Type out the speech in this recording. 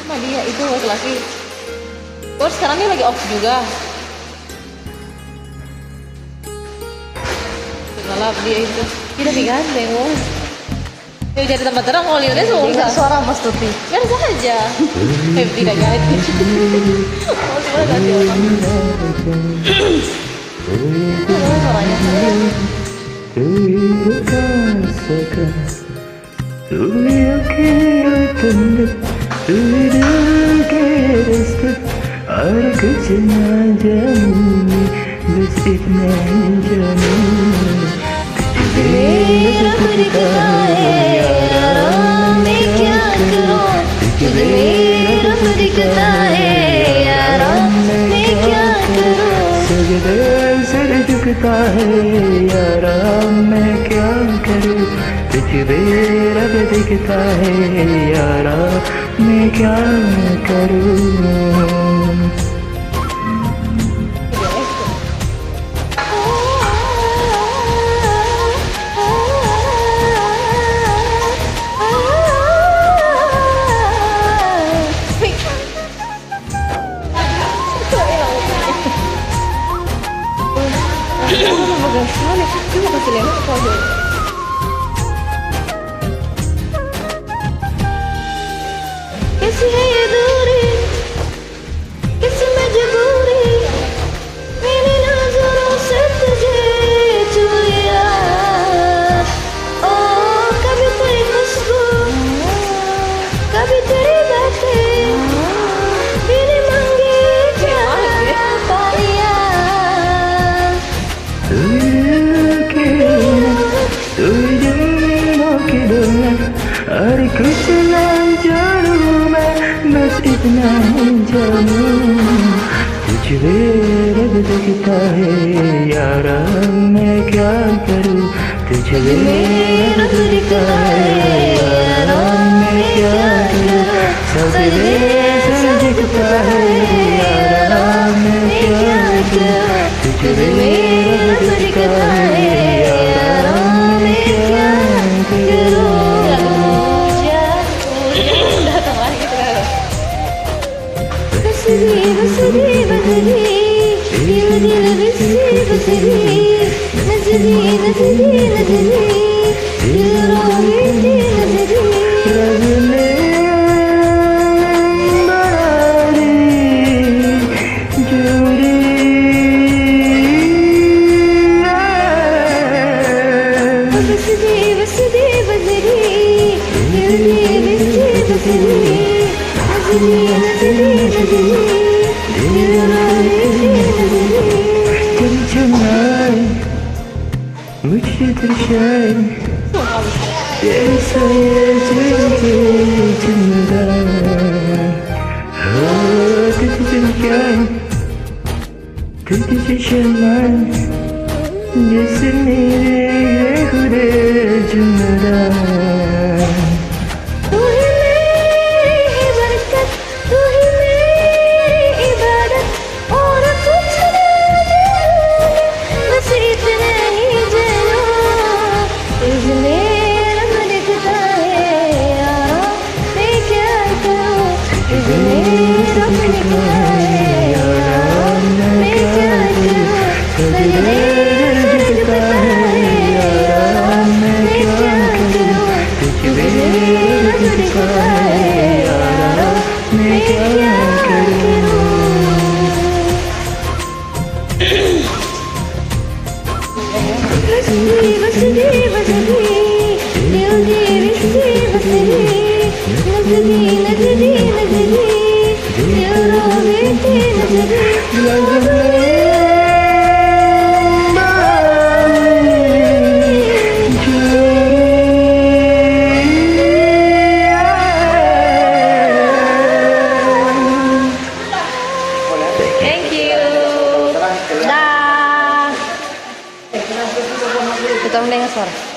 Sama dia itu laki-laki. Terus sekarang dia lagi off juga. Malah dia itu tidak digandeng, Bos. Dia cari tempat terang kalau lihatnya susah. Suara Mas Tuti. Biasa aja. Tidak jadi. Oh, cuma ganti orang. Suaranya दिखता है यारा मैं क्या करूं तुझे रब दिखता है यारा मैं क्या करूं Dia mau kasih lewat atau aja? कैसी है ये दूरी किस मजबूरी मेरी नजरों से तुझे छुया ओ कभी तेरी खुशबू कभी तेरी बातें मेरी मांगे क्या पाया और कुछ ना जानूं मैं बस इतना ही जानूं तुझे रब दिखता है यारा मैं क्या करूं तुझे रब दिखता है यारा मैं क्या करूं सर दिखता है यारा मैं क्या करूं तुझे रब दिखता है यारा मैं क्या करूं मुझे दर्शाए तेरे साये जिंदा हो तुझे चमकाए तुझे शर्माए जैसे मेरे खुदे जिंदा Thank you. Dah. Kita mendengar suara.